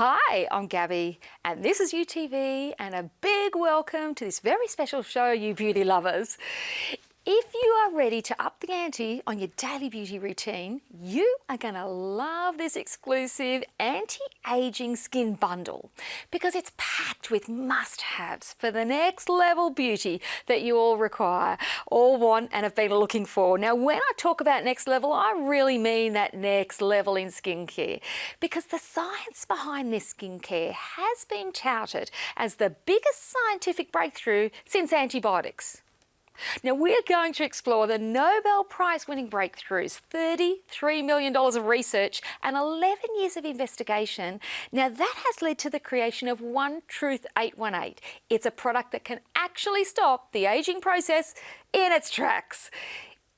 Hi, I'm Gabby and this is UTV and a big welcome to this very special show, you beauty lovers. If you are ready to up the ante on your daily beauty routine, you are going to love this exclusive anti-aging skin bundle because it's packed with must-haves for the next level beauty that you all require, all want and have been looking for. Now, when I talk about next level, I really mean that next level in skincare because the science behind this skincare has been touted as the biggest scientific breakthrough since antibiotics. Now, we're going to explore the Nobel Prize-winning breakthroughs, $33 million of research and 11 years of investigation. Now, that has led to the creation of One Truth 818. It's a product that can actually stop the ageing process in its tracks.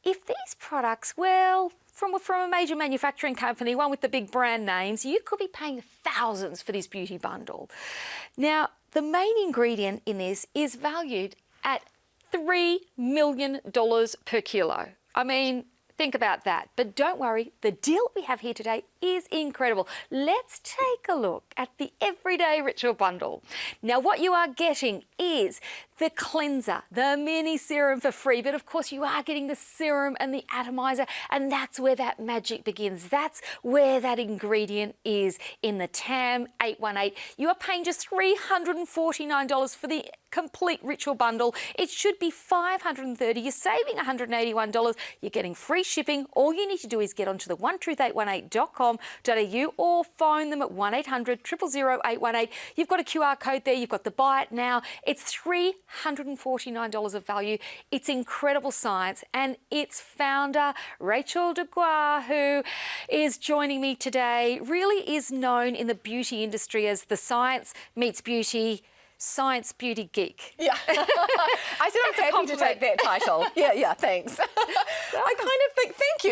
If these products, well, from a major manufacturing company, one with the big brand names, you could be paying thousands for this beauty bundle. Now, the main ingredient in this is valued at $3 million per kilo. I mean, think about that. But don't worry, the deal we have here today is incredible. Let's take a look at the Everyday Ritual Bundle. Now, what you are getting is the cleanser, the mini serum for free, but of course you are getting the serum and the atomizer, and that's where that magic begins. That's where that ingredient is in the TAM 818. You are paying just $349 for the complete ritual bundle. It should be $530. You're saving $181. You're getting free shipping. All you need to do is get onto the onetruth818.com.au or phone them at 1-800-000-818. You've got a QR code there. You've got the buy it now. It's $349 of value. It's incredible science, and its founder, Rachel Dubois, who is joining me today, really is known in the beauty industry as the science meets beauty science beauty geek. Yeah. I said I'm happy to take that title. Yeah, thanks. I kind of think, thank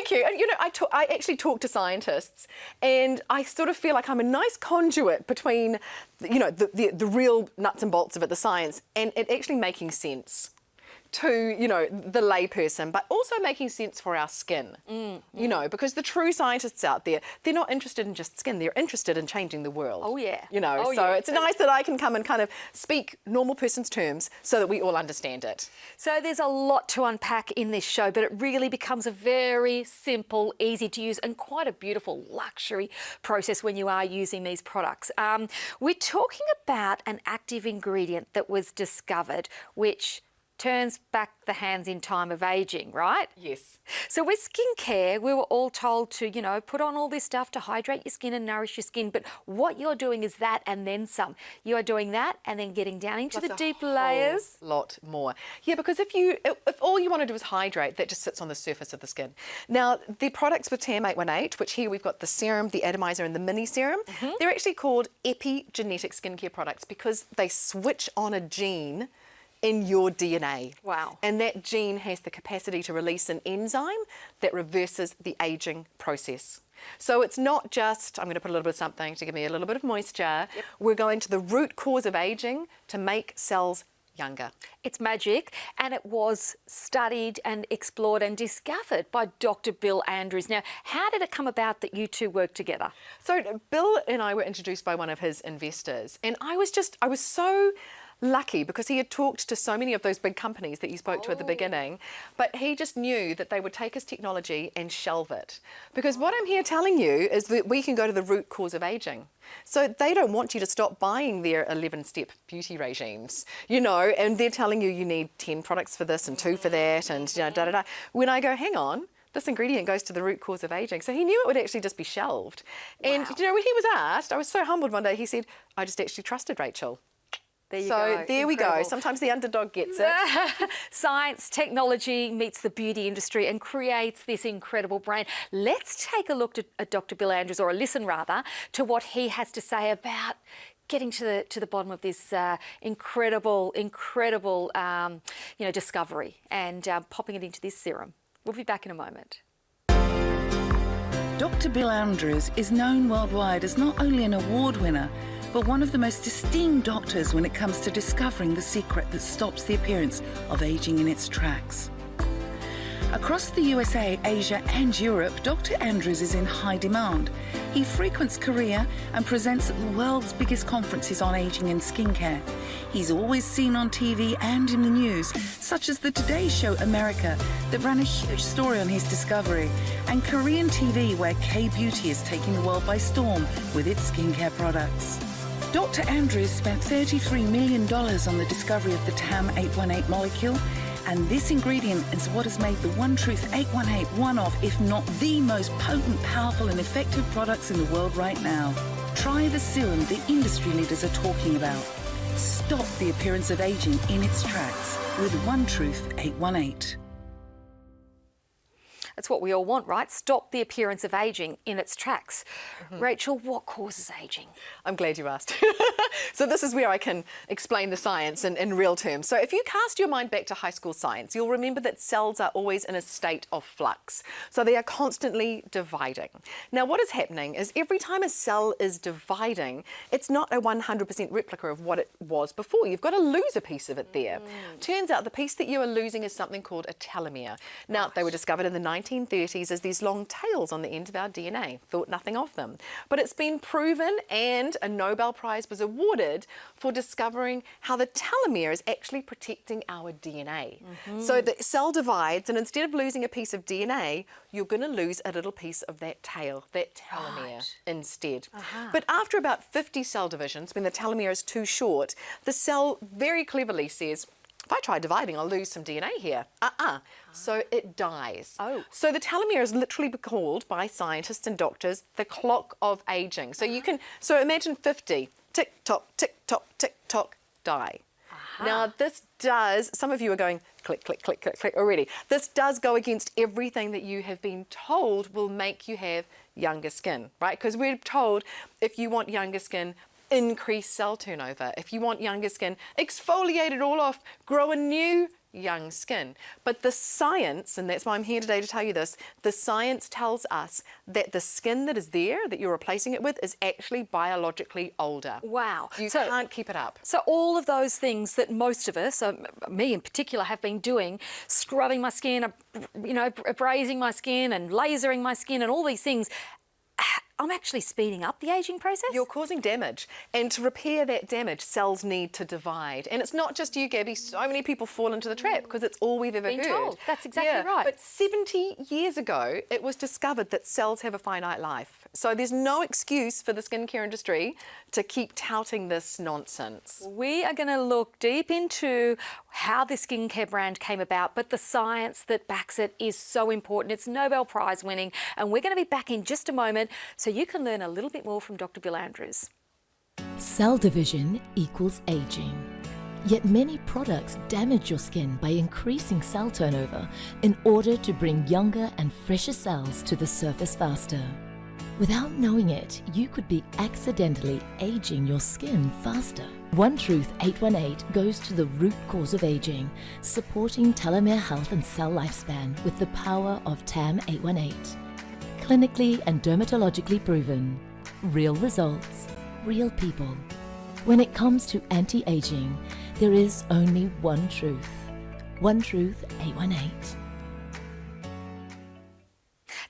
you. And you know, I actually talk to scientists, and I sort of feel like I'm a nice conduit between, you know, the real nuts and bolts of it, the science, and it actually making sense to, you know, the layperson, but also making sense for our skin, you know, because the true scientists out there, they're not interested in just skin, they're interested in changing the world. Oh, yeah. You know, it's nice that I can come and kind of speak normal person's terms so that we all understand it. So there's a lot to unpack in this show, but it really becomes a very simple, easy to use and quite a beautiful luxury process when you are using these products. We're talking about an active ingredient that was discovered, which turns back the hands in time of aging, right? Yes. So with skincare, we were all told to, you know, put on all this stuff to hydrate your skin and nourish your skin. But what you're doing is that and then some. You are doing that and then getting down into the deep layers. A lot more. Yeah, because if all you want to do is hydrate, that just sits on the surface of the skin. Now, the products with TAM 818, which here we've got the serum, the atomizer and the mini serum, they're actually called epigenetic skincare products because they switch on a gene in your DNA. Wow. And that gene has the capacity to release an enzyme that reverses the aging process. So it's not just, I'm going to put a little bit of something to give me a little bit of moisture. Yep. We're going to the root cause of aging to make cells younger. It's magic, and it was studied and explored and discovered by Dr. Bill Andrews. Now, how did it come about that you two worked together? So Bill and I were introduced by one of his investors, and I was so lucky because he had talked to so many of those big companies that you spoke to at the beginning, but he just knew that they would take his technology and shelve it. Because what I'm here telling you is that we can go to the root cause of aging. So they don't want you to stop buying their 11-step beauty regimes, you know, and they're telling you need 10 products for this and 2 for that and, you know, da-da-da. When I go, hang on, this ingredient goes to the root cause of aging. So he knew it would actually just be shelved. And, you know, when he was asked, I was so humbled one day, he said, I just actually trusted Rachel. There you go. There we go. Sometimes the underdog gets it. Science, technology meets the beauty industry and creates this incredible brand. Let's take a look at Dr. Bill Andrews, or a listen rather, to what he has to say about getting to the bottom of this incredible you know, discovery and popping it into this serum. We'll be back in a moment. Dr. Bill Andrews is known worldwide as not only an award winner, but one of the most esteemed doctors when it comes to discovering the secret that stops the appearance of aging in its tracks. Across the USA, Asia and Europe, Dr. Andrews is in high demand. He frequents Korea and presents at the world's biggest conferences on aging and skincare. He's always seen on TV and in the news, such as the Today Show America that ran a huge story on his discovery, and Korean TV where K-Beauty is taking the world by storm with its skincare products. Dr. Andrews spent $33 million on the discovery of the TAM-818 molecule, and this ingredient is what has made the One Truth 818 one of, if not the most potent, powerful and effective products in the world right now. Try the serum the industry leaders are talking about. Stop the appearance of aging in its tracks with One Truth 818. That's what we all want, right? Stop the appearance of aging in its tracks. Rachel, what causes aging? I'm glad you asked. So this is where I can explain the science in real terms. So if you cast your mind back to high school science, you'll remember that cells are always in a state of flux. So they are constantly dividing. Now what is happening is every time a cell is dividing, it's not a 100% replica of what it was before. You've got to lose a piece of it there. Turns out the piece that you are losing is something called a telomere. Now they were discovered in the 1930s as these long tails on the end of our DNA. Thought nothing of them. But it's been proven, and a Nobel Prize was awarded for discovering how the telomere is actually protecting our DNA. So the cell divides, and instead of losing a piece of DNA, you're going to lose a little piece of that tail, that telomere, instead. But after about 50 cell divisions, when the telomere is too short, the cell very cleverly says, if I try dividing, I'll lose some DNA here. So it dies. So the telomere is literally called by scientists and doctors the clock of aging. So you can, so imagine 50, tick tock, die. Now this does, some of you are going click, click, click, click, click already. This does go against everything that you have been told will make you have younger skin, right? Because we're told if you want younger skin, increase cell turnover. If you want younger skin, exfoliate it all off, grow a new young skin. But the science, and that's why I'm here today to tell you this, the science tells us that the skin that is there, that you're replacing it with, is actually biologically older. Wow. You can't keep it up. So all of those things that most of us, me in particular, have been doing, scrubbing my skin, you know, abrasing my skin and lasering my skin and all these things, I'm actually speeding up the aging process? You're causing damage. And to repair that damage, cells need to divide. And it's not just you, Gabby. So many people fall into the trap because it's all we've ever heard. Told. That's exactly right. But 70 years ago, it was discovered that cells have a finite life. So there's no excuse for the skincare industry to keep touting this nonsense. We are going to look deep into how the skincare brand came about, but the science that backs it is so important. It's Nobel Prize winning, and we're going to be back in just a moment so you can learn a little bit more from Dr. Bill Andrews. Cell division equals aging. Yet many products damage your skin by increasing cell turnover in order to bring younger and fresher cells to the surface faster. Without knowing it, you could be accidentally aging your skin faster. One Truth 818 goes to the root cause of aging, supporting telomere health and cell lifespan with the power of TAM-818. Clinically and dermatologically proven. Real results, real people. When it comes to anti-aging, there is only one truth. One Truth 818.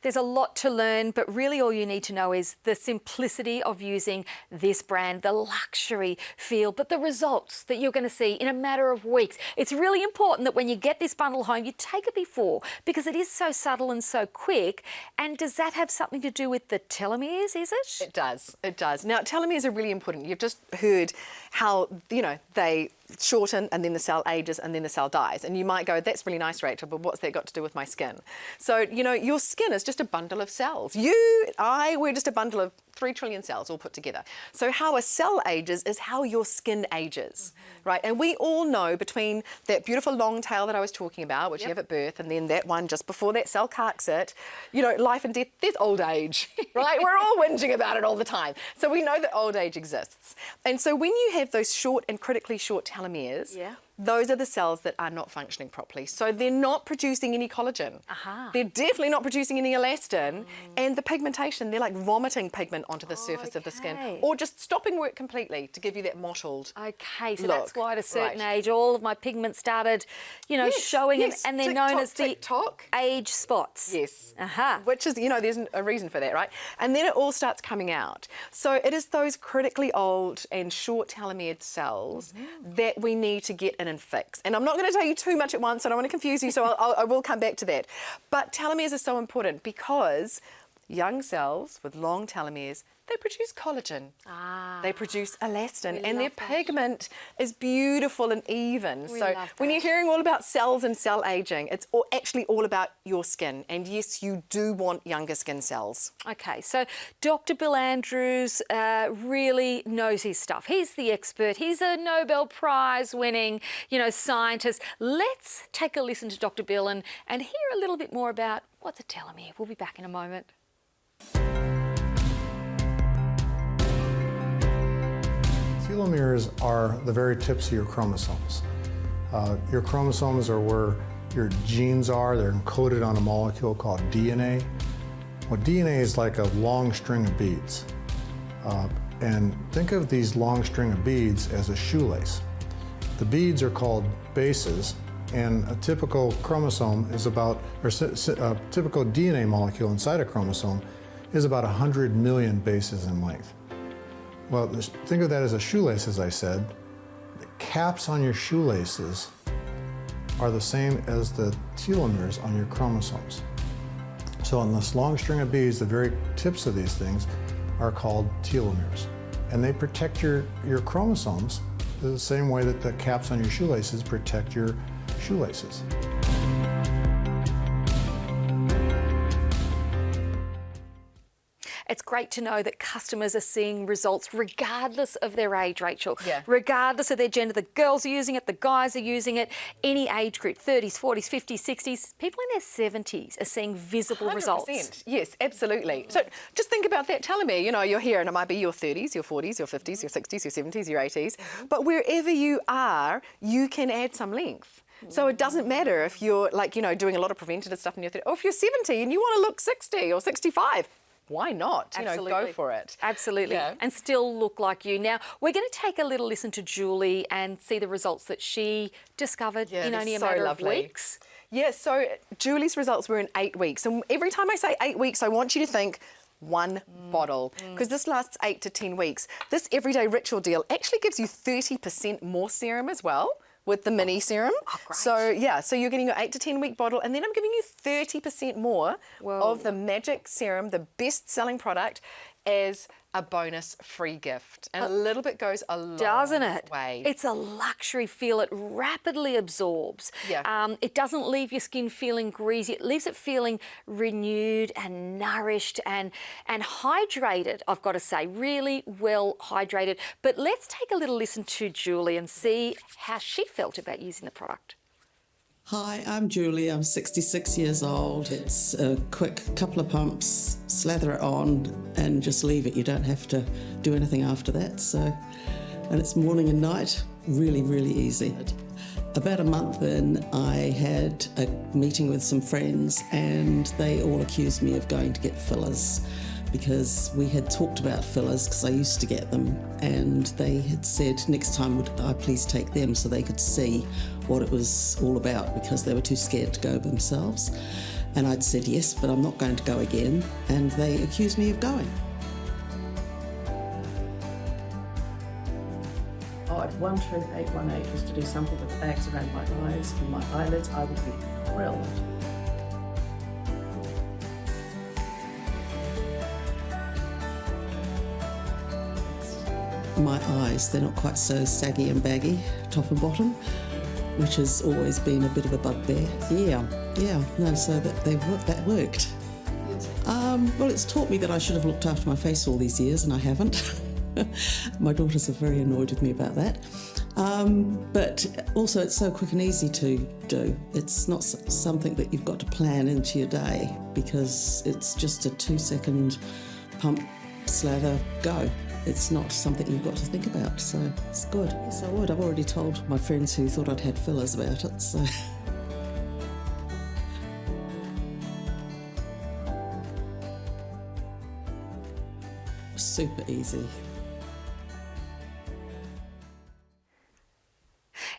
There's a lot to learn, but really all you need to know is the simplicity of using this brand, the luxury feel, but the results that you're going to see in a matter of weeks. It's really important that when you get this bundle home, you take it before, because it is so subtle and so quick. And does that have something to do with the telomeres, is it? It does, it does. Now, telomeres are really important. You've just heard how, you know, they shorten and then the cell ages and then the cell dies. And you might go, that's really nice, Rachel, but what's that got to do with my skin? So, you know, your skin is just a bundle of cells. We're just a bundle of 3 trillion cells all put together. So how a cell ages is how your skin ages, right? And we all know between that beautiful long tail that I was talking about, which you have at birth, and then that one just before that cell carks it, you know, life and death, there's old age, right? We're all whinging about it all the time. So we know that old age exists. And so when you have those short and critically short telomeres, those are the cells that are not functioning properly. So they're not producing any collagen. They're definitely not producing any elastin. And the pigmentation, they're like vomiting pigment onto the surface of the skin, or just stopping work completely to give you that mottled Okay, so look. that's why at a certain Right. age, all of my pigments started, you know, Yes, showing, yes. and they're known as the Tick-tock. age spots. Yes. Which Which is, you know, there's a reason for that, right? And then it all starts coming out. So it is those critically old and short telomered cells that we need to get in and fix. And I'm not going to tell you too much at once, I don't want to confuse you, so I will come back to that. But telomeres are so important because young cells with long telomeres, they produce collagen. They produce elastin, and their pigment is beautiful and even. So when you're hearing all about cells and cell aging, it's actually all about your skin. And yes, you do want younger skin cells. Okay, so Dr. Bill Andrews really knows his stuff. He's the expert. He's a Nobel Prize winning, you know, scientist. Let's take a listen to Dr. Bill and hear a little bit more about what's a telomere. We'll be back in a moment. Telomeres are the very tips of your chromosomes. Your chromosomes are where your genes are. They're encoded on a molecule called DNA. Well, DNA is like a long string of beads. And think of these long string of beads as a shoelace. The beads are called bases, and a typical chromosome is about, or a typical DNA molecule inside a chromosome is about 100 million bases in length. Well, think of that as a shoelace, as I said. The caps on your shoelaces are the same as the telomeres on your chromosomes. So on this long string of beads, the very tips of these things are called telomeres. And they protect your chromosomes the same way that the caps on your shoelaces protect your shoelaces. It's great to know that customers are seeing results regardless of their age, Rachel. Yeah. Regardless of their gender. The girls are using it, the guys are using it, any age group, 30s, 40s, 50s, 60s. People in their 70s are seeing visible 100%. results. Yes, absolutely. So just think about that telomere. You know, you're here and it might be your 30s, your 40s, your 50s, your 60s, your 70s, your 80s. But wherever you are, you can add some length. So it doesn't matter if you're like, you know, doing a lot of preventative stuff in your 30s, or if you're 70 and you want to look 60 or 65. Why not? You know, go for it. Absolutely. Yeah. And still look like you. Now, we're going to take a little listen to Julie and see the results that she discovered in only a matter of weeks. Yeah, so Julie's results were in 8 weeks. And every time I say 8 weeks, I want you to think one bottle, because this lasts 8 to 10 weeks. This everyday ritual deal actually gives you 30% more serum as well, with the mini serum. Great. So yeah, so you're getting your 8 to 10 week bottle, and then I'm giving you 30% more of the magic serum, the best selling product, as a bonus free gift. And a little bit goes a long Doesn't it? way. It's a luxury feel. It rapidly absorbs. Yeah. It doesn't leave your skin feeling greasy. It leaves it feeling renewed and nourished and hydrated, I've got to say, really well hydrated. But let's take a little listen to Julie and see how she felt about using the product. Hi, I'm Julie. I'm 66 years old. It's a quick couple of pumps, slather it on and just leave it. You don't have to do anything after that. And it's morning and night, really, really easy. About a month in, I had a meeting with some friends and they all accused me of going to get fillers, because we had talked about fillers because I used to get them, and they had said next time would I please take them so they could see what it was all about, because they were too scared to go themselves. And I'd said yes, but I'm not going to go again, and they accused me of going. Oh, if 13818 was to do something with the bags around my eyes and my eyelids, I would be thrilled. My eyes, they're not quite so saggy and baggy, top and bottom, which has always been a bit of a bugbear. So that worked. Well, it's taught me that I should have looked after my face all these years, and I haven't. My daughters are very annoyed with me about that. But also it's so quick and easy to do. It's not something that you've got to plan into your day, because it's just a 2-second pump, slather, go. it's not something you've got to think about, so it's good. Yes, I would. I've already told my friends who thought I'd had fillers about it, so. Super easy.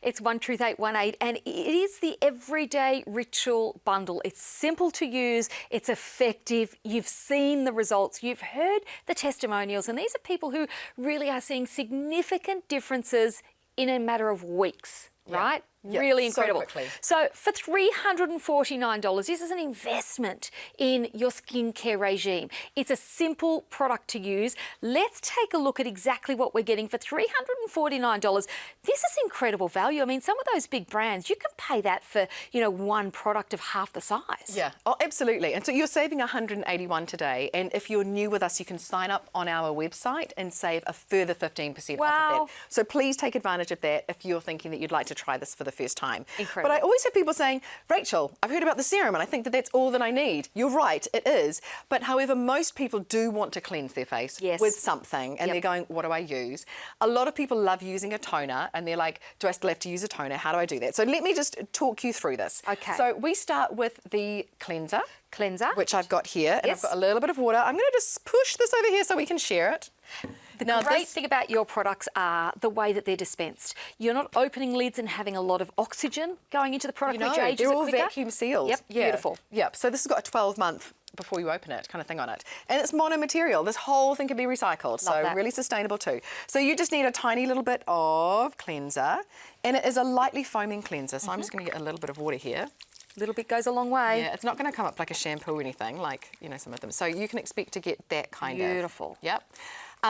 It's One Truth 818 and it is the everyday ritual bundle. It's simple to use, it's effective, you've seen the results, you've heard the testimonials, and these are people who really are seeing significant differences in a matter of weeks, right? Yeah, Really so incredible. quickly. So for $349, this is an investment in your skincare regime. It's a simple product to use. Let's take a look at exactly what we're getting for $349. This is incredible value. I mean, some of those big brands, you can pay that for, you know, one product of half the size. Yeah, oh, absolutely. And so you're saving $181 today. And if you're new with us, you can sign up on our website and save a further 15% off of Wow. that. So please take advantage of that if you're thinking that you'd like to try this for the first time. Incredible. But I always have people saying, Rachel, I've heard about the serum and I think that that's all that I need. You're right, it is. But however, most people do want to cleanse their face Yes. with something and Yep. they're going, what do I use? A lot of people love using a toner and they're like, do I still have to use a toner? How do I do that? So let me just talk you through this. Okay. So we start with the cleanser. Cleanser. Which I've got here, and Yes. I've got a little bit of water. I'm going to just push this over here so we can share it. The Now, great this- thing about your products are the way that they're dispensed. You're not opening lids and having a lot of oxygen going into the product, which ages they're it all quicker. vacuum sealed. Yep, Yeah. beautiful. Yep. So this has got a 12-month before you open it kind of thing on it, and it's mono-material. This whole thing can be recycled, so that. really sustainable too. So you just need a tiny little bit of cleanser, and it is a lightly foaming cleanser. So I'm just going to get a little bit of water here. Little bit goes a long way. Yeah, it's not going to come up like a shampoo or anything, like, you know, some of them. So you can expect to get that kind of. Beautiful. Yep.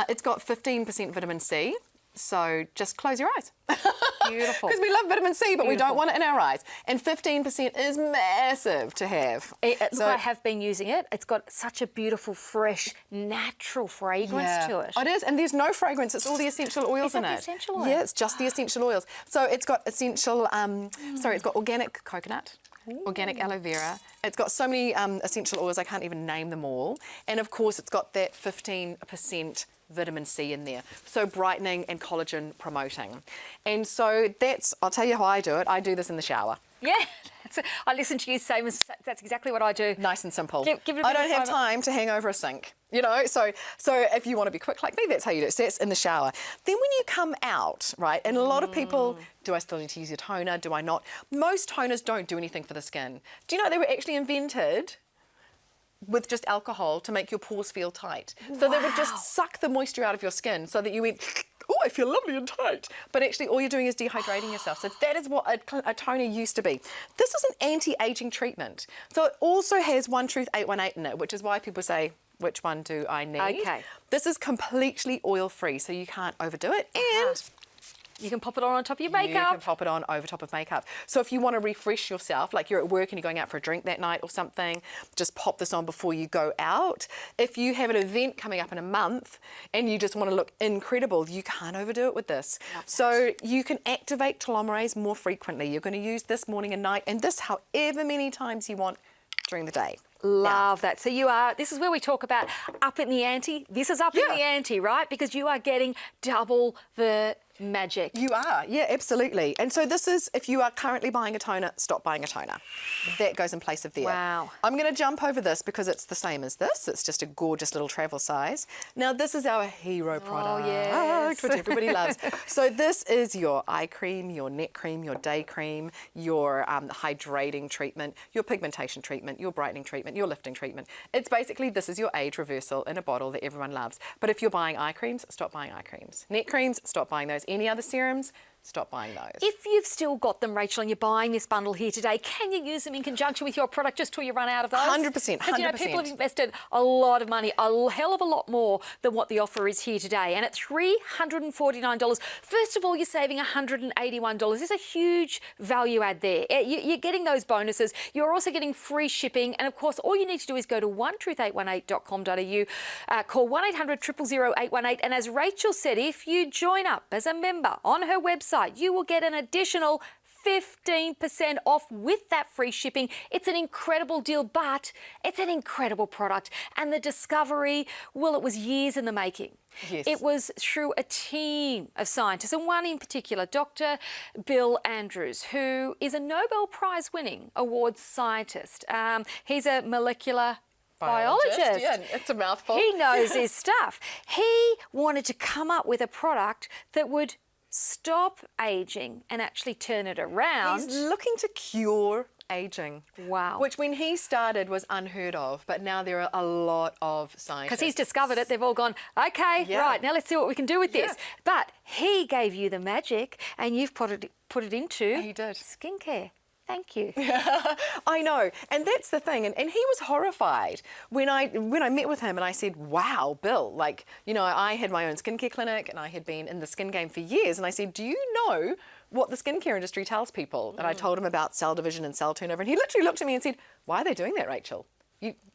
It's got 15% vitamin C, so just close your eyes. Beautiful. Because we love vitamin C, but we Beautiful. don't want it in our eyes. And 15% is massive to have. Look, I have been using it. It's got such a beautiful, fresh, natural fragrance to it. It is, and there's no fragrance. It's all the essential oils Is in that the it. essential oils? Yeah, it's just the essential oils. So it's got essential, it's got organic coconut. Organic aloe vera. It's got so many essential oils, I can't even name them all. And of course, it's got that 15% vitamin C in there. So brightening and collagen promoting. And so I'll tell you how I do it. I do this in the shower. Yeah, I listen to you say that's exactly what I do. Nice and simple. Give it a I bit don't of have time. time to hang over a sink, you know. So if you want to be quick like me, that's how you do it. So that's in the shower. Then when you come out, right, and a lot of people, do I still need to use your toner? Do I not? Most toners don't do anything for the skin. Do you know they were actually invented with just alcohol to make your pores feel tight? So they would just suck the moisture out of your skin so that you went, oh, I feel lovely and tight. But actually all you're doing is dehydrating yourself. So that is what a toner used to be. This is an anti-aging treatment. So it also has One Truth 818 in it, which is why people say, which one do I need? Okay. This is completely oil-free, so you can't overdo it. And You can pop it on top of your you can makeup. pop it on over top of makeup. So if you want to refresh yourself, like you're at work and you're going out for a drink that night or something, just pop this on before you go out. If you have an event coming up in a month and you just want to look incredible, you can't overdo it with this. So you can activate telomerase more frequently. You're going to use this morning and night, and this however many times you want during the day. Love that. So this is where we talk about up in the ante. This is up in the ante, right? Because you are getting double the magic. You are, yeah, absolutely. And so this is, if you are currently buying a toner, stop buying a toner. That goes in place of there. Wow. I'm going to jump over this because it's the same as this. It's just a gorgeous little travel size. Now, this is our hero product, yes. which everybody loves. So this is your eye cream, your neck cream, your day cream, your hydrating treatment, your pigmentation treatment, your brightening treatment, your lifting treatment. It's basically, this is your age reversal in a bottle that everyone loves. But if you're buying eye creams, stop buying eye creams. Neck creams, stop buying those. Any other serums, stop buying those. If you've still got them, Rachel, and you're buying this bundle here today, can you use them in conjunction with your product just till you run out of those? 100%, Because, you know, people 100%. have invested a lot of money, a hell of a lot more than what the offer is here today. And at $349, first of all, you're saving $181. There's a huge value add there. You're getting those bonuses. You're also getting free shipping. And, of course, all you need to do is go to onetruth818.com.au, call 1-800-000-818. And as Rachel said, if you join up as a member on her website, you will get an additional 15% off with that free shipping. It's an incredible deal, but it's an incredible product. And the discovery, well, it was years in the making. Yes. It was through a team of scientists, and one in particular, Dr. Bill Andrews, who is a Nobel Prize winning awards scientist. He's a molecular biologist. Yeah, it's a mouthful. He knows his stuff. He wanted to come up with a product that would stop aging and actually turn it around. He's looking to cure aging. Wow. Which when he started was unheard of, but now there are a lot of scientists. Because he's discovered it, they've all gone, okay, Yeah. right, now let's see what we can do with this. Yeah. But he gave you the magic and you've put it into He did. skincare. Thank you. I know, and that's the thing. And he was horrified when I met with him, and I said, "Wow, Bill! Like, you know, I had my own skincare clinic, and I had been in the skin game for years." And I said, "Do you know what the skincare industry tells people?" And I told him about cell division and cell turnover, and he literally looked at me and said, "Why are they doing that, Rachel?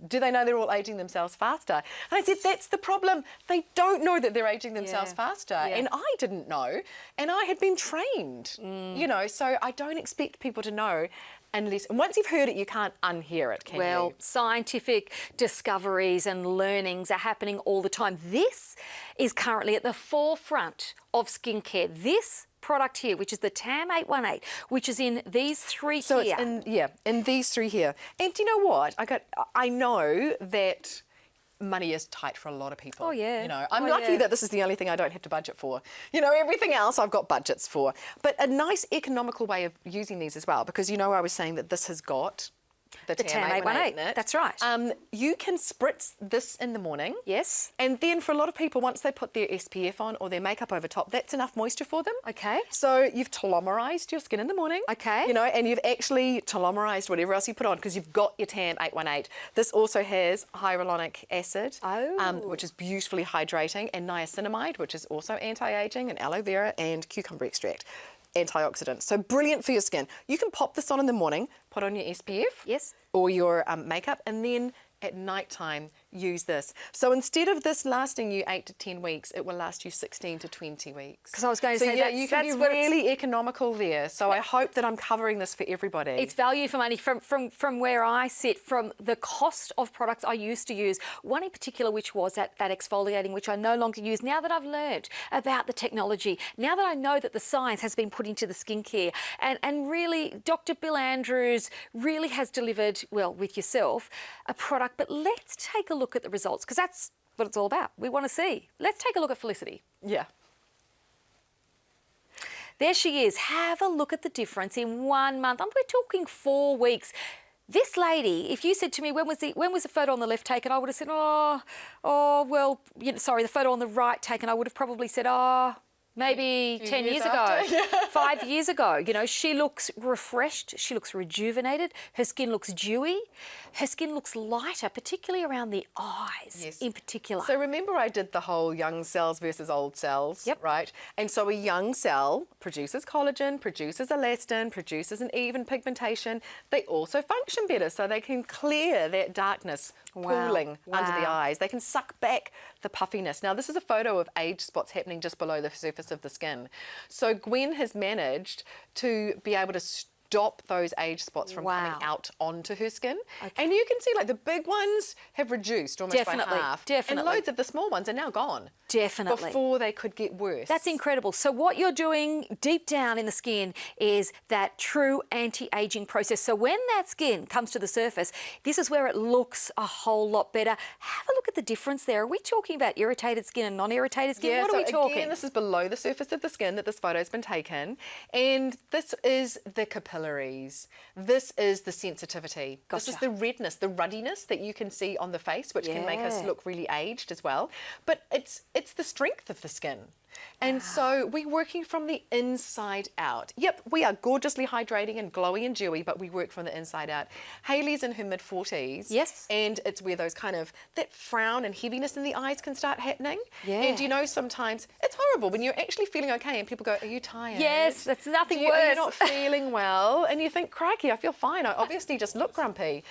Do they know they're all aging themselves faster?" And I said, that's the problem. They don't know that they're aging themselves faster. Yeah. And I didn't know. And I had been trained, you know, so I don't expect people to know unless, and once you've heard it, you can't unhear it, can Well, you? scientific discoveries and learnings are happening all the time. This is currently at the forefront of skincare. This product here, which is the TAM 818, which is in these three So here. it's in these three here. And do you know what? I know that money is tight for a lot of people. Oh, yeah. You know, I'm Oh, lucky yeah. that this is the only thing I don't have to budget for. You know, everything else I've got budgets for. But a nice economical way of using these as well, because you know I was saying that this has got the TAM 818 in it. That's right. You can spritz this in the morning. Yes. And then for a lot of people, once they put their SPF on or their makeup over top, that's enough moisture for them. Okay. So you've telomerized your skin in the morning. Okay. You know, and you've actually telomerized whatever else you put on because you've got your TAM 818. This also has hyaluronic acid, which is beautifully hydrating, and niacinamide, which is also anti-aging, and aloe vera and cucumber extract. Antioxidants. So brilliant for your skin. You can pop this on in the morning, put on your SPF Yes. or your makeup, and then at night time use this. So instead of this lasting you 8 to 10 weeks, it will last you 16 to 20 weeks. Because I was going to So say yeah, that's, you can that's be what it's- really economical there. So I hope that I'm covering this for everybody. It's value for money from where I sit, from the cost of products I used to use. One in particular, which was that exfoliating, which I no longer use now that I've learned about the technology, now that I know that the science has been put into the skincare. And really, Dr. Bill Andrews really has delivered, well, with yourself, a product. But let's take a look at the results, because that's what it's all about. We want to see. Let's take a look at Felicity. yeah. There she is. Have a look at the difference in 1 month. We're talking 4 weeks. This lady, if you said to me, when was the photo on the left taken, I would have said, well, you know, sorry, the photo on the right taken, I would have probably said, maybe 10 years ago, 5 years ago. You know, she looks refreshed, she looks rejuvenated, her skin looks dewy, her skin looks lighter, particularly around the eyes in particular. So remember I did the whole young cells versus old cells, right? And so a young cell produces collagen, produces elastin, produces an even pigmentation. They also function better, so they can clear that darkness pooling under the eyes. They can suck back the puffiness. Now this is a photo of age spots happening just below the surface of the skin. So Gwen has managed to be able to stop those age spots from coming out onto her skin. And you can see like the big ones have reduced almost by half. And loads of the small ones are now gone. Definitely. Before they could get worse. That's incredible. So what you're doing deep down in the skin is that true anti-aging process. So when that skin comes to the surface, this is where it looks a whole lot better. Have a look at the difference there. Are we talking about irritated skin and non-irritated skin? Yeah, what are we talking? Again, this is below the surface of the skin that this photo's been taken. And this is the capillaries. This is the sensitivity. This is the redness, the ruddiness that you can see on the face, which can make us look really aged as well. But it's the strength of the skin. And so we're working from the inside out. Yep, we are gorgeously hydrating and glowy and dewy, but we work from the inside out. Hayley's in her mid-40s. Yes. And it's where those kind of, that frown and heaviness in the eyes can start happening. Yeah. And you know, sometimes it's horrible when you're actually feeling okay and people go, are you tired? Yes, that's nothing Are you worse. not feeling well? And you think, crikey, I feel fine. I obviously just look grumpy.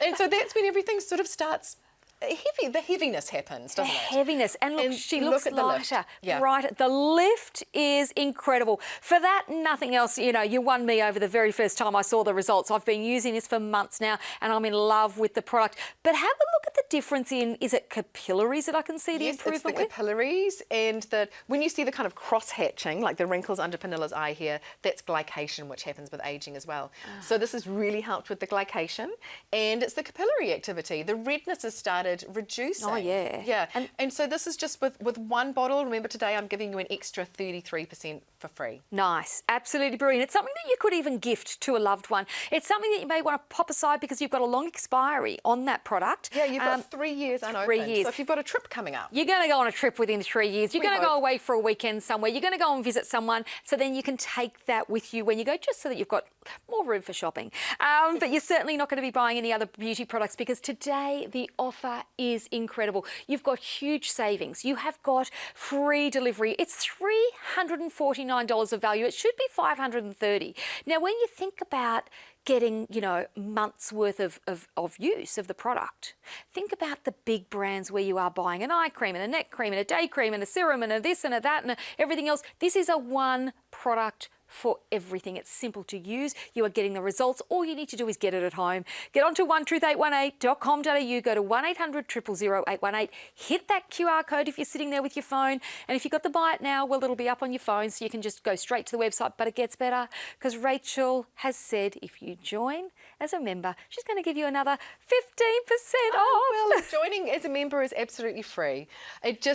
And so that's when everything sort of starts the heaviness happens, doesn't it? Heaviness. And look, And she look looks at the lift. lighter, Yeah. brighter. The lift is incredible. For that, nothing else. You know, you won me over the very first time I saw the results. I've been using this for months now and I'm in love with the product. But have a look at the difference in, is it capillaries that I can see the Yes, it's the improvement with? capillaries, and when you see the kind of cross-hatching, like the wrinkles under Pernille's eye here, that's glycation, which happens with aging as well. So this has really helped with the glycation, and it's the capillary activity. The redness has started reducing. Oh, yeah. Yeah, and so this is just with one bottle. Remember, today I'm giving you an extra 33% for free. Nice, absolutely brilliant. It's something that you could even gift to a loved one. It's something that you may want to pop aside because you've got a long expiry on that product. Yeah, you've got 3 years unopened. 3 years. So if you've got a trip coming up. You're going to go on a trip within 3 years. You're We going to go hope. away for a weekend somewhere. You're going to go and visit someone. So then you can take that with you when you go, just so that you've got more room for shopping. But you're certainly not going to be buying any other beauty products because today the offer is incredible. You've got huge savings. You have got free delivery. It's $349 of value. It should be $530. Now, when you think about getting, you know, months worth of use of the product, think about the big brands where you are buying an eye cream and a neck cream and a day cream and a serum and a this and a that and everything else. This is a one product for everything. It's simple to use. You are getting the results. All you need to do is get it at home. Get onto onetruth818.com.au, go to 1-800-000-818, hit that QR code if you're sitting there with your phone. And if you've got the buy it now, well, it'll be up on your phone so you can just go straight to the website. But it gets better because Rachel has said if you join as a member, she's going to give you another 15% off. Well, joining as a member is absolutely free.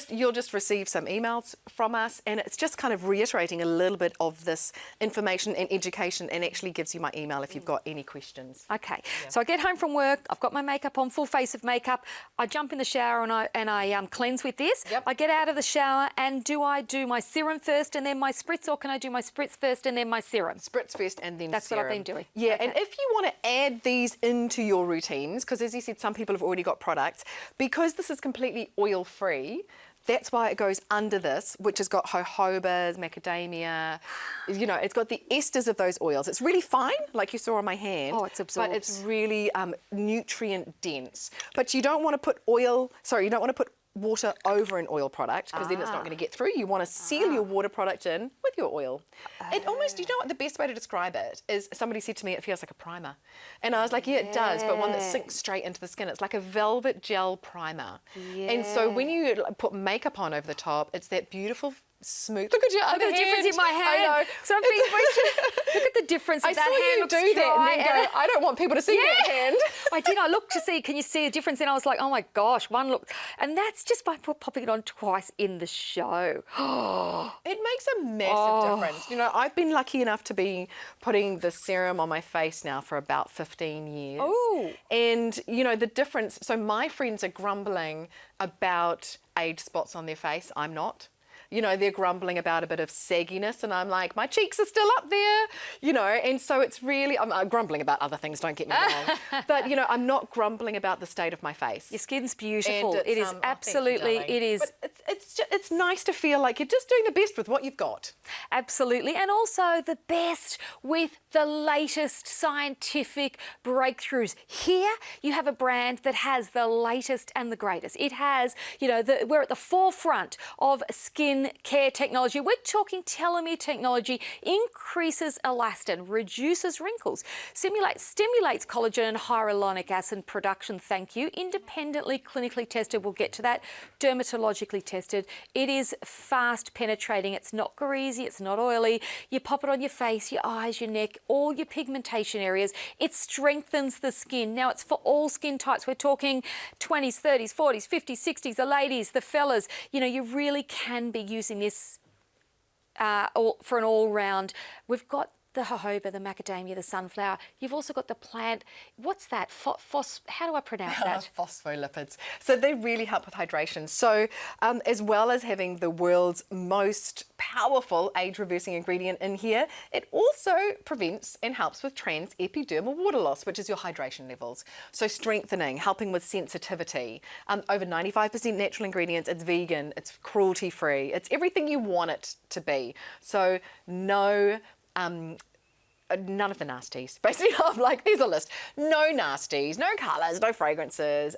You'll just receive some emails from us, and it's just kind of reiterating a little bit of this information and education, and actually gives you my email if you've got any questions. Okay, so I get home from work, I've got my makeup on, full face of makeup, I jump in the shower and I cleanse with this. Yep. I get out of the shower, and do I do my serum first and then my spritz, or can I do my spritz first and then my serum? Spritz first and then That's serum. what I've been doing. Yeah, Okay. and if you want to add these into your routines, because as you said, some people have already got products, because this is completely oil-free, that's why it goes under this, which has got jojobas, macadamia, you know, it's got the esters of those oils. It's really fine, like you saw on my hand. Oh, it's absorbs. But it's really nutrient dense. But you don't want to put you don't want to put water over an oil product because then it's not going to get through. You want to seal your water product in with your oil. It almost, you know what the best way to describe it is, somebody said to me it feels like a primer. And I was like, yeah, it does, but one that sinks straight into the skin. It's like a velvet gel primer. And so when you put makeup on over the top, it's that beautiful smooth. Look at your other Look at the difference in my hand. I know. So I'm being look at the difference. I that saw hand you looks do that dry and then go, I don't want people to see that hand. I did. I looked to see, can you see a difference? And I was like, oh my gosh, one look. And that's just by popping it on twice in the show. It makes a massive difference. You know, I've been lucky enough to be putting the serum on my face now for about 15 years. Ooh. And, you know, the difference, so my friends are grumbling about age spots on their face. I'm not. You know, they're grumbling about a bit of sagginess, and I'm like, my cheeks are still up there, you know, and so it's really, I'm grumbling about other things, don't get me wrong, but, you know, I'm not grumbling about the state of my face. Your skin's beautiful. And It is thank you, absolutely, darling. it is. But it's nice to feel like you're just doing the best with what you've got. Absolutely. And also the best with the latest scientific breakthroughs. Here you have a brand that has the latest and the greatest. It has, you know, we're at the forefront of skin care technology. We're talking telomere technology, increases elastin, reduces wrinkles, stimulates collagen and hyaluronic acid production, thank you, independently clinically tested, we'll get to that, dermatologically tested. It is fast penetrating, it's not greasy, it's not oily. You pop it on your face, your eyes, your neck, all your pigmentation areas. It strengthens the skin. Now it's for all skin types. We're talking 20s, 30s, 40s, 50s, 60s, the ladies, the fellas. You know, you really can be using this for an all-round. We've got the jojoba, the macadamia, the sunflower. You've also got the plant. What's that? How do I pronounce that? Phospholipids. So they really help with hydration. So as well as having the world's most powerful age-reversing ingredient in here, it also prevents and helps with transepidermal water loss, which is your hydration levels. So strengthening, helping with sensitivity. Over 95% natural ingredients. It's vegan. It's cruelty-free. It's everything you want it to be. So no none of the nasties. Basically, I'm like, there's a list. No nasties, no colours, no fragrances,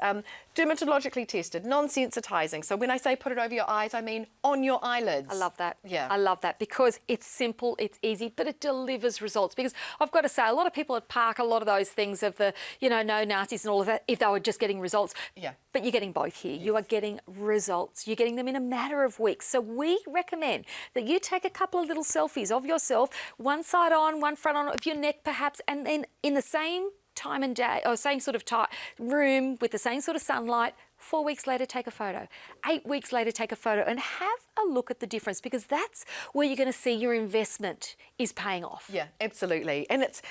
dermatologically tested, non-sensitising. So when I say put it over your eyes, I mean on your eyelids. I love that. Yeah. I love that because it's simple, it's easy, but it delivers results. Because I've got to say, a lot of people at Park, a lot of those things of the, you know, no nasties and all of that, if they were just getting results. Yeah. But you're getting both here. Yes. You are getting results. You're getting them in a matter of weeks. So we recommend that you take a couple of little selfies of yourself, one side on, one front on, of your neck perhaps, and then in the same time and day, or same sort of room with the same sort of sunlight, 4 weeks later, take a photo. 8 weeks later, take a photo and have a look at the difference, because that's where you're going to see your investment is paying off. Yeah, absolutely. And it's,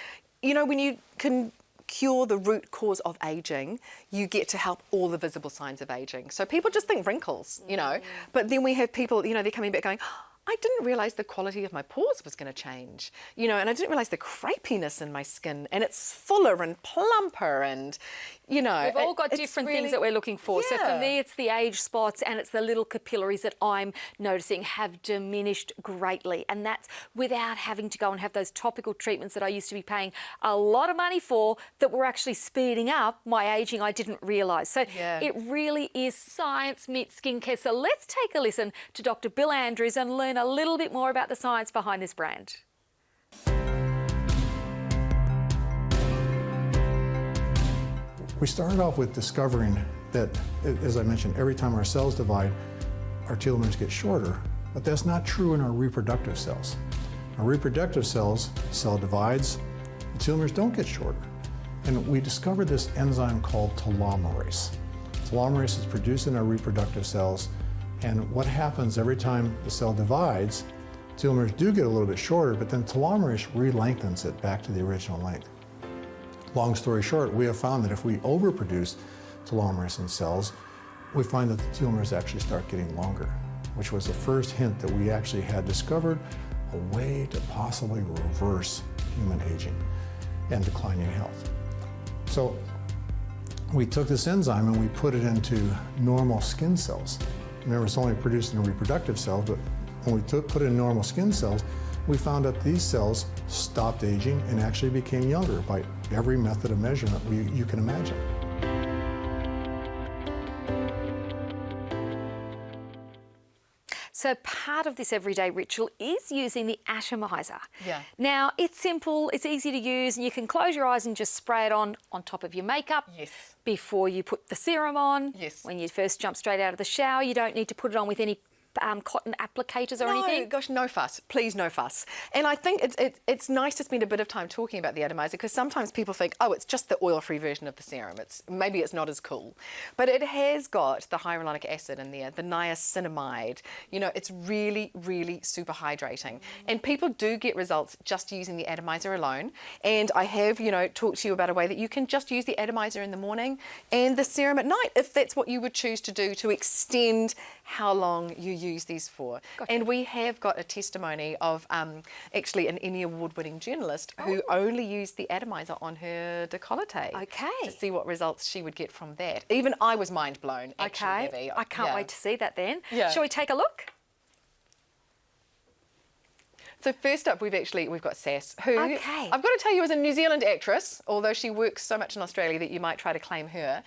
you know, when you can cure the root cause of aging, you get to help all the visible signs of aging. So people just think wrinkles, you know, but then we have people, you know, they're coming back going, I didn't realise the quality of my pores was going to change, you know, and I didn't realise the crepiness in my skin, and it's fuller and plumper, and, you know. We've all got different things that we're looking for. Yeah. So for me, it's the age spots and it's the little capillaries that I'm noticing have diminished greatly. And that's without having to go and have those topical treatments that I used to be paying a lot of money for that were actually speeding up my aging I didn't realise. So it really is science meets skincare. So let's take a listen to Dr. Bill Andrews and learn a little bit more about the science behind this brand. We started off with discovering that, as I mentioned, every time our cells divide, our telomeres get shorter, but that's not true in our reproductive cells. Our reproductive cells, the cell divides, the telomeres don't get shorter. And we discovered this enzyme called telomerase. Telomerase is produced in our reproductive cells, and what happens every time the cell divides, telomeres do get a little bit shorter, but then telomerase re-lengthens it back to the original length. Long story short, we have found that if we overproduce telomerase in cells, we find that the telomeres actually start getting longer, which was the first hint that we actually had discovered a way to possibly reverse human aging and declining health. So we took this enzyme and we put it into normal skin cells. Remember, it's only produced in the reproductive cells, but when we put it in normal skin cells, we found that these cells stopped aging and actually became younger by every method of measurement you can imagine. So part of this everyday ritual is using the Atomiser. Yeah. Now, it's simple, it's easy to use, and you can close your eyes and just spray it on top of your makeup. Yes. Before you put the serum on. Yes. When you first jump straight out of the shower, you don't need to put it on with any cotton applicators or anything? No, gosh, no fuss. Please, no fuss. And I think it's nice to spend a bit of time talking about the Atomiser, because sometimes people think, oh, it's just the oil-free version of the serum. Maybe it's not as cool. But it has got the hyaluronic acid in there, the niacinamide. You know, it's really, really super hydrating. And people do get results just using the Atomiser alone. And I have, you know, talked to you about a way that you can just use the Atomiser in the morning and the serum at night, if that's what you would choose to do to extend how long you use these for. Gotcha. And we have got a testimony of actually an Emmy Award-winning journalist who only used the Atomiser on her décolleté. Okay. To see what results she would get from that. Even I was mind blown, actually, Okay. Debbie. I can't wait to see that then. Yeah. Shall we take a look? So first up, we've got Sass, who Okay. I've got to tell you is a New Zealand actress, although she works so much in Australia that you might try to claim her.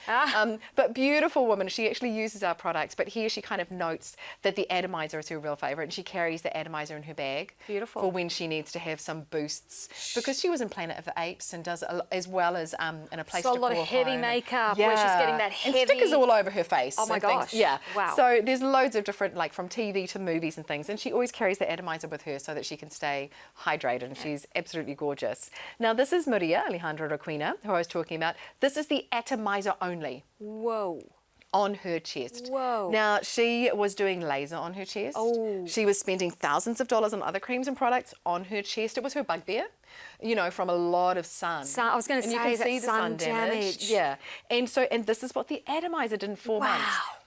But beautiful woman. She actually uses our products, but here she kind of notes that the Atomiser is her real favourite, and she carries the Atomiser in her bag. Beautiful. For when she needs to have some boosts, because she was in Planet of the Apes and does as well as in A Place to So Call a lot of heavy Home. makeup where she's getting that heavy... And stickers all over her face. Oh my and things. gosh. Yeah. Wow. So there's loads of different, like from TV to movies and things, and she always carries the Atomiser with her so that she can stay hydrated, and she's absolutely gorgeous. Now this is Maria Alejandra Requena, who I was talking about. This is the Atomiser only. Whoa. On her chest. Whoa. Now, she was doing laser on her chest. Oh. She was spending thousands of dollars on other creams and products on her chest. It was her bugbear, you know, from a lot of sun. I was going to And you say, can see the sun damage. Yeah. And this is what the Atomiser did in 4 months.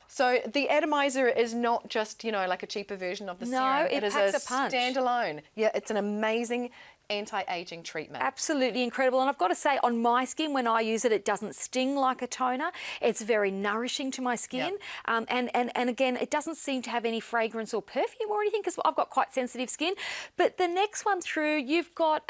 So the Atomiser is not just, you know, like a cheaper version of the serum. It is packs a a punch. standalone. Yeah, it's an amazing anti-aging treatment. Absolutely incredible. And I've got to say, on my skin, when I use it, it doesn't sting like a toner. It's very nourishing to my skin. And again, it doesn't seem to have any fragrance or perfume or anything, because I've got quite sensitive skin. But the next one through, you've got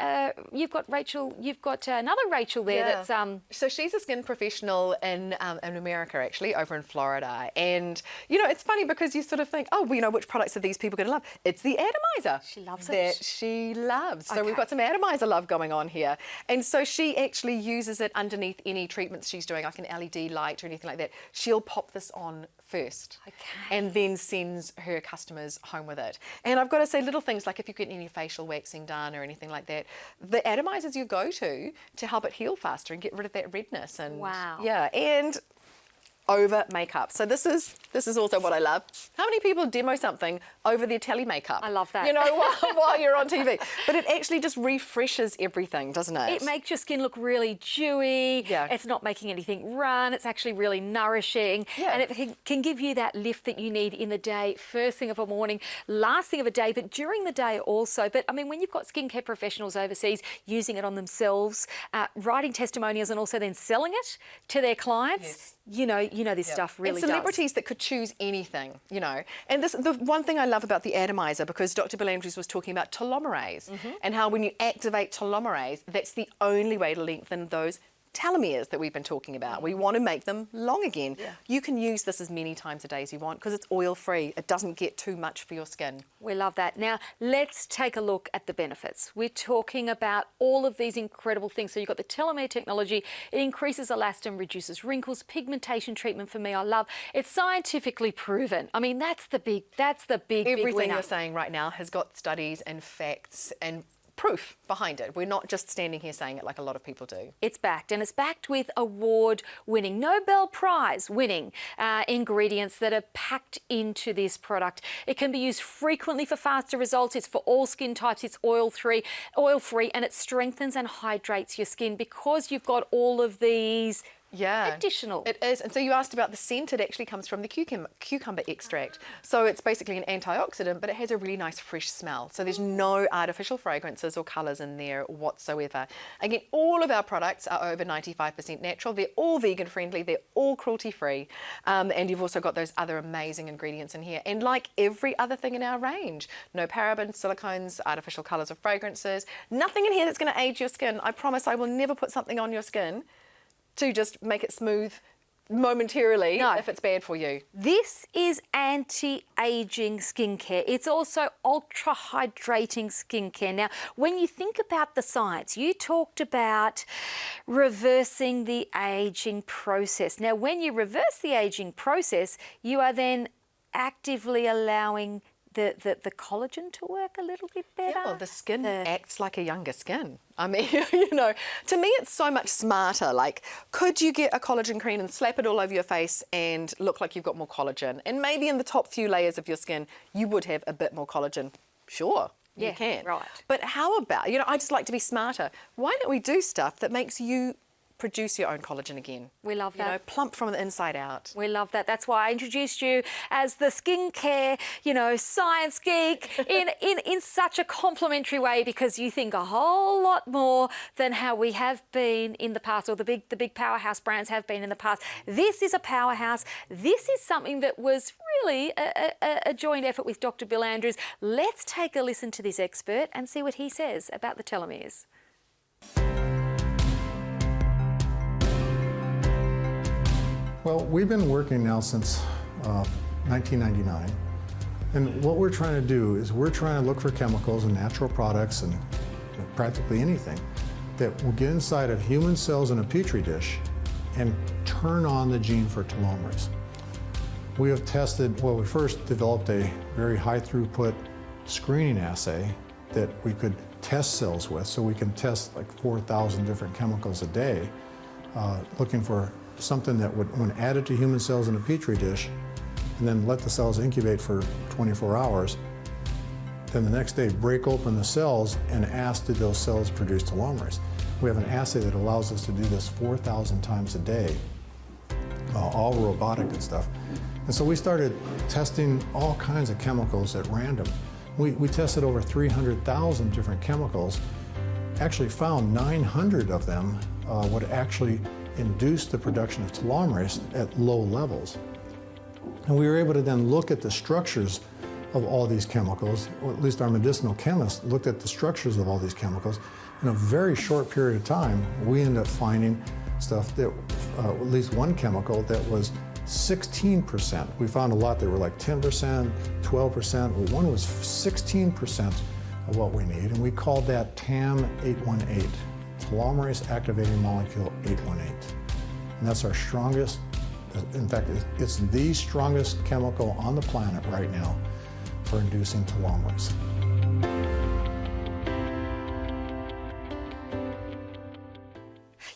Rachel, you've got another Rachel there that's... So she's a skin professional in America, actually, over in Florida. And, you know, it's funny because you sort of think, oh, well, you know, which products are these people going to love? It's the Atomiser. She loves that it. she loves. So Okay. we've got some Atomiser love going on here. And so she actually uses it underneath any treatments she's doing, like an LED light or anything like that. She'll pop this on first and then sends her customers home with it. And I've got to say, little things like if you get any facial waxing done or anything like that, the Atomiser's your go-to to help it heal faster and get rid of that redness. And wow. Yeah, and over makeup. So this is also what I love. How many people demo something over their telly makeup? I love that. You know, while you're on TV. But it actually just refreshes everything, doesn't it? It makes your skin look really dewy. Yeah. It's not making anything run. It's actually really nourishing. Yeah. And it can give you that lift that you need in the day, first thing of a morning, last thing of a day, but during the day also. But I mean, when you've got skincare professionals overseas using it on themselves, writing testimonials and also then selling it to their clients, you know this stuff really and celebrities that could choose anything, you know. And the one thing I love about the Atomiser, because Dr. Bill Andrews was talking about telomerase and how when you activate telomerase, that's the only way to lengthen those telomeres that we've been talking about. We want to make them long again. Yeah. You can use this as many times a day as you want because it's oil-free. It doesn't get too much for your skin. We love that. Now, let's take a look at the benefits. We're talking about all of these incredible things. So you've got the telomere technology. It increases elastin, reduces wrinkles, pigmentation treatment for me, I love. It's scientifically proven. I mean, that's the big Everything winner. you're saying right now has got studies and facts and proof behind it. We're not just standing here saying it like a lot of people do. It's backed, and it's backed with award-winning, Nobel Prize-winning ingredients that are packed into this product. It can be used frequently for faster results. It's for all skin types. It's oil-free, and it strengthens and hydrates your skin because you've got all of these additional. It is. And so you asked about the scent. It actually comes from the cucumber extract. So it's basically an antioxidant, but it has a really nice fresh smell. So there's no artificial fragrances or colours in there whatsoever. Again, all of our products are over 95% natural. They're all vegan friendly. They're all cruelty free. And you've also got those other amazing ingredients in here. And like every other thing in our range, no parabens, silicones, artificial colours or fragrances. Nothing in here that's going to age your skin. I promise I will never put something on your skin to just make it smooth momentarily if it's bad for you. This is anti-aging skincare. It's also ultra-hydrating skincare. Now, when you think about the science, you talked about reversing the aging process. Now, when you reverse the aging process, you are then actively allowing the collagen to work a little bit better. Yeah, well, the skin acts like a younger skin. I mean, you know, to me it's so much smarter. Like, could you get a collagen cream and slap it all over your face and look like you've got more collagen? And maybe in the top few layers of your skin, you would have a bit more collagen. Sure, you can. Right. But how about, you know, I just like to be smarter. Why don't we do stuff that makes you produce your own collagen again? We love that. You know, plump from the inside out. We love that. That's why I introduced you as the skincare, you know, science geek in such a complimentary way, because you think a whole lot more than how we have been in the past, or the big powerhouse brands have been in the past. This is a powerhouse. This is something that was really a joint effort with Dr. Bill Andrews. Let's take a listen to this expert and see what he says about the telomeres. Well, we've been working now since 1999, and what we're trying to do is we're trying to look for chemicals and natural products and practically anything that will get inside of human cells in a petri dish and turn on the gene for telomerase. We have tested, well, we first developed a very high throughput screening assay that we could test cells with, so we can test like 4,000 different chemicals a day, looking for something that would, when added to human cells in a petri dish, and then let the cells incubate for 24 hours, then the next day break open the cells and ask, did those cells produce telomerase? We have an assay that allows us to do this 4,000 times a day, all robotic and stuff. And so we started testing all kinds of chemicals at random. We tested over 300,000 different chemicals, actually found 900 of them would actually induce the production of telomerase at low levels. And we were able to then look at the structures of all these chemicals, or at least our medicinal chemists looked at the structures of all these chemicals. In a very short period of time, we ended up finding stuff that, at least one chemical that was 16%. We found a lot that were like 10%, 12%, but one was 16% of what we need, and we called that TAM-818, telomerase activating molecule 818. And that's our strongest, in fact, it's the strongest chemical on the planet right now for inducing telomerase.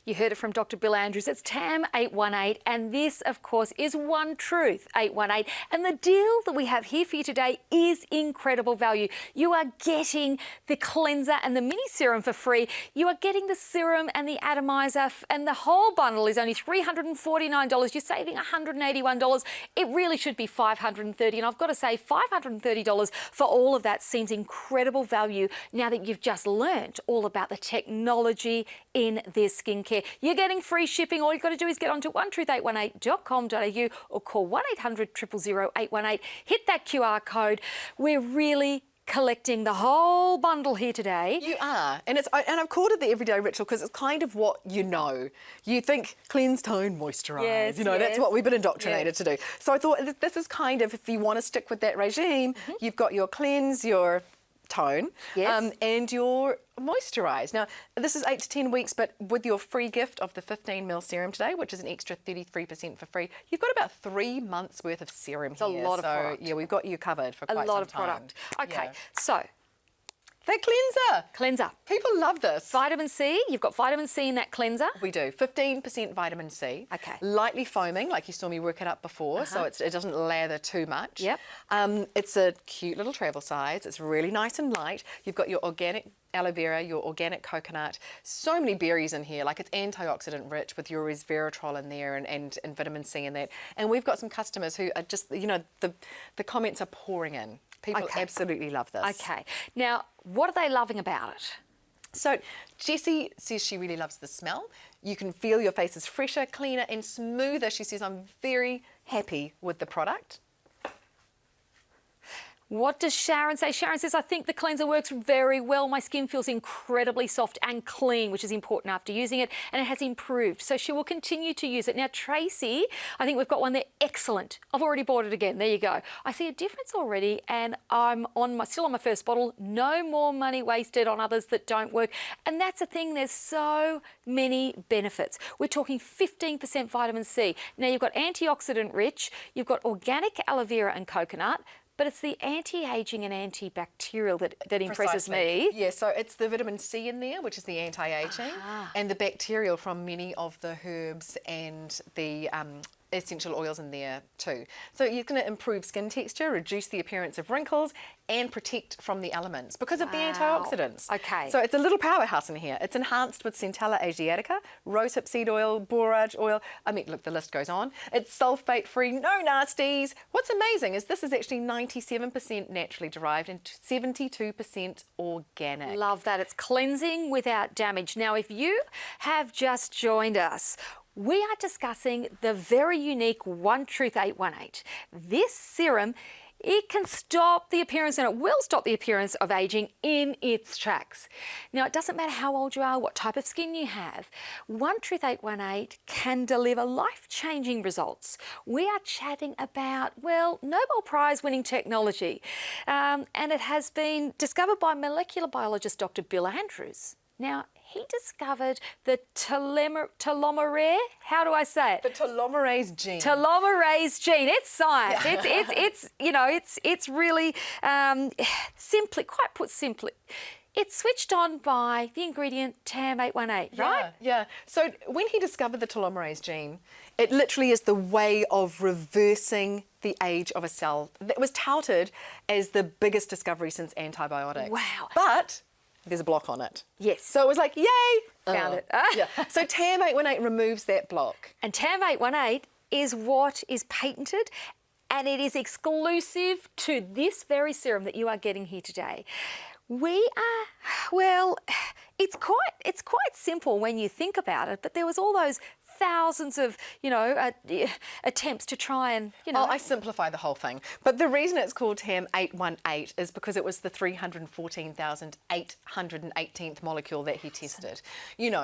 You heard it from Dr. Bill Andrews. It's TAM-818, and this, of course, is One Truth 818. And the deal that we have here for you today is incredible value. You are getting the cleanser and the mini serum for free. You are getting the serum and the atomizer, and the whole bundle is only $349. You're saving $181. It really should be $530, and I've got to say, $530 for all of that seems incredible value now that you've just learnt all about the technology in this skincare. You're getting free shipping. All you've got to do is get onto onetruth818.com.au or call 1-800-000-818. Hit that QR code. We're really collecting the whole bundle here today. You are, and I've called it the everyday ritual because it's kind of what you know. You think cleanse, tone, moisturise. Yes, That's what we've been indoctrinated to do. So I thought this is kind of, if you want to stick with that regime, you've got your cleanse, your tone, and your moisturise. Now, this is 8 to 10 weeks, but with your free gift of the 15ml serum today, which is an extra 33% for free, you've got about 3 months worth of serum here. It's a lot of product. Yeah, we've got you covered for quite some time. A lot of product. Okay, so that cleanser. cleanser. People love this. Vitamin C, you've got vitamin C in that cleanser. We do. 15% vitamin C. Okay. Lightly foaming, like you saw me work it up before, so it doesn't lather too much. Yep. It's a cute little travel size. It's really nice and light. You've got your organic aloe vera, your organic coconut, so many berries in here, like it's antioxidant rich with your resveratrol in there and vitamin C in that. And we've got some customers who are just, the comments are pouring in. People absolutely love this. Okay. Now, what are they loving about it? So Jessie says she really loves the smell. You can feel your face is fresher, cleaner and smoother. She says, I'm very happy with the product. What does Sharon say? Sharon says, I think the cleanser works very well. My skin feels incredibly soft and clean, which is important after using it, and it has improved. So she will continue to use it. Now, Tracy, I think we've got one there. Excellent. I've already bought it again. There you go. I see a difference already, and I'm still on my first bottle. No more money wasted on others that don't work. And that's the thing. There's so many benefits. We're talking 15% vitamin C. Now, you've got antioxidant rich. You've got organic aloe vera and coconut. But it's the anti-aging and antibacterial that impresses me. Yeah, so it's the vitamin C in there, which is the anti-aging, and the bacterial from many of the herbs and the essential oils in there too. So you're going to improve skin texture, reduce the appearance of wrinkles, and protect from the elements because of the antioxidants. Okay. So it's a little powerhouse in here. It's enhanced with Centella asiatica, rosehip seed oil, borage oil. I mean, look, the list goes on. It's sulfate-free, no nasties. What's amazing is this is actually 97% naturally derived and 72% organic. Love that. It's cleansing without damage. Now, if you have just joined us, we are discussing the very unique One Truth 818. This serum, it can stop the appearance, and it will stop the appearance of aging in its tracks. Now, it doesn't matter how old you are, what type of skin you have. One Truth 818 can deliver life-changing results. We are chatting about, well, Nobel Prize-winning technology, and it has been discovered by molecular biologist Dr. Bill Andrews. Now, he discovered the telomerase, how do I say it? The telomerase gene. Telomerase gene. It's science. Yeah. It's really simply, it's switched on by the ingredient TAM-818, right? Yeah. So when he discovered the telomerase gene, it literally is the way of reversing the age of a cell. It was touted as the biggest discovery since antibiotics. Wow. But there's a block on it. Yes. So it was like, yay! Found it. Yeah. So TAM-818 removes that block. And TAM-818 is what is patented, and it is exclusive to this very serum that you are getting here today. We are, well, it's quite simple when you think about it, but there was all those thousands of, attempts to try and, Oh, I simplify the whole thing. But the reason it's called TAM 818 is because it was the 314,818th molecule that he tested.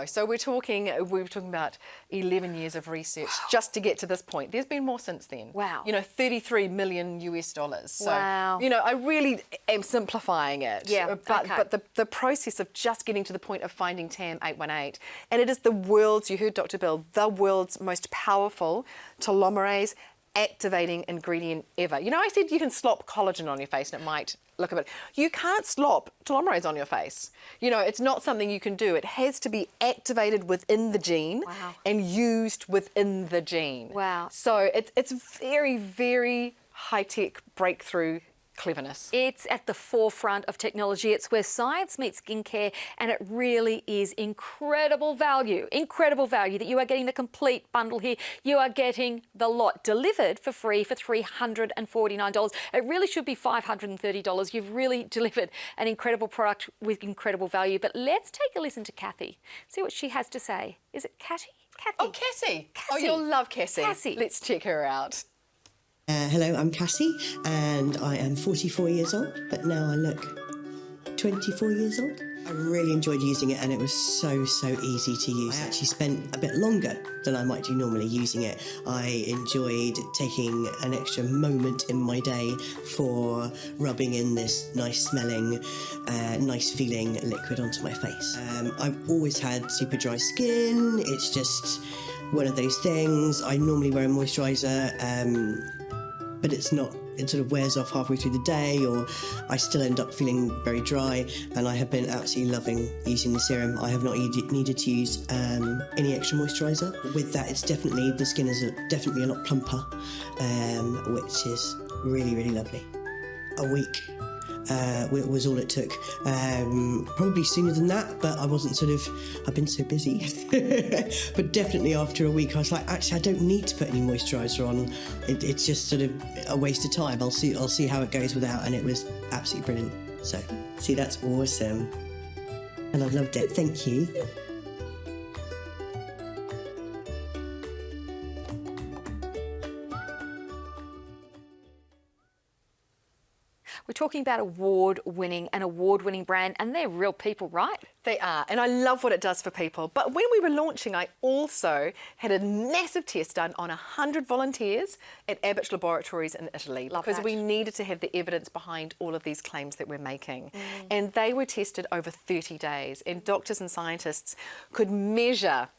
So we were talking about 11 years of research just to get to this point. There's been more since then. Wow. $33 million US. So, wow. I really am simplifing it. Yeah, But the process of just getting to the point of finding TAM 818, and it is the world's, you heard Dr. Bill, the world's most powerful telomerase activating ingredient ever. I said you can slop collagen on your face and it might look a bit. You can't slop telomerase on your face. It's not something you can do. It has to be activated within the gene and used within the gene. Wow. So it's very, very high-tech breakthrough cleverness. It's at the forefront of technology. It's where science meets skincare, and it really is incredible value that you are getting the complete bundle here. You are getting the lot delivered for free for $349. It really should be $530. You've really delivered an incredible product with incredible value. But let's take a listen to Kathy, see what she has to say. Is it Kathy? Kathy. Oh, Cassie. Oh, you'll love Cassie. Cassie. Let's check her out. Hello, I'm Cassie and I am 44 years old, but now I look 24 years old. I really enjoyed using it and it was so easy to use. I actually spent a bit longer than I might do normally using it. I enjoyed taking an extra moment in my day for rubbing in this nice smelling, nice feeling liquid onto my face. I've always had super dry skin. It's just one of those things. I normally wear a moisturiser, but it sort of wears off halfway through the day, or I still end up feeling very dry, and I have been absolutely loving using the serum. I have not needed to use any extra moisturiser. With that, the skin is definitely a lot plumper, which is really lovely. A week was all it took. Probably sooner than that, but I've been so busy. But definitely after a week, I was like, actually, I don't need to put any moisturiser on. It's just sort of a waste of time. I'll see how it goes without, and it was absolutely brilliant. So, see, that's awesome. And I loved it. Thank you. We're talking about an award-winning brand, and they're real people, right? They are, and I love what it does for people. But when we were launching, I also had a massive test done on 100 volunteers at Abbott Laboratories in Italy, because we needed to have the evidence behind all of these claims that we're making. And they were tested over 30 days, and doctors and scientists could measure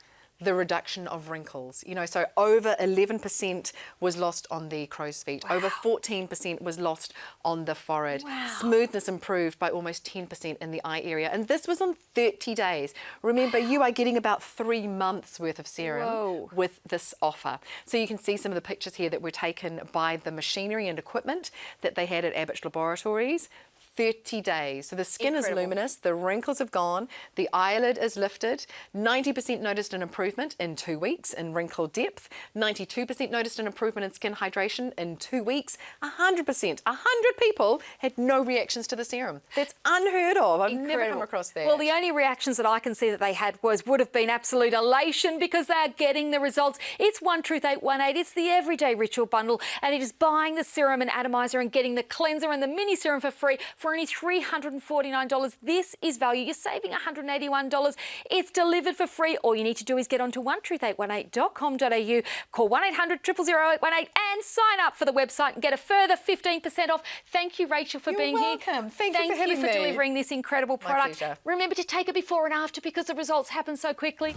the reduction of wrinkles. So over 11% was lost on the crow's feet. Wow. Over 14% was lost on the forehead. Wow. Smoothness improved by almost 10% in the eye area. And this was on 30 days. Remember, you are getting about 3 months worth of serum with this offer. So you can see some of the pictures here that were taken by the machinery and equipment that they had at Abbott Laboratories. 30 days. So the skin is luminous, the wrinkles have gone, the eyelid is lifted, 90% noticed an improvement in 2 weeks in wrinkle depth, 92% noticed an improvement in skin hydration in 2 weeks, 100%. 100 people had no reactions to the serum. That's unheard of. I've never come across that. Well, the only reactions that I can see that they had would have been absolute elation, because they are getting the results. It's One Truth 818. It's the Everyday Ritual Bundle, and it is buying the serum and atomizer and getting the cleanser and the mini serum for free for only $349. This is value. You're saving $181. It's delivered for free. All you need to do is get onto onetruth818.com.au, call 1-800-000-818 and sign up for the website and get a further 15% off. Thank you, Rachel, for being here. You're welcome. Thank you for having me. delivering this incredible product. My pleasure. Remember to take a before and after, because the results happen so quickly.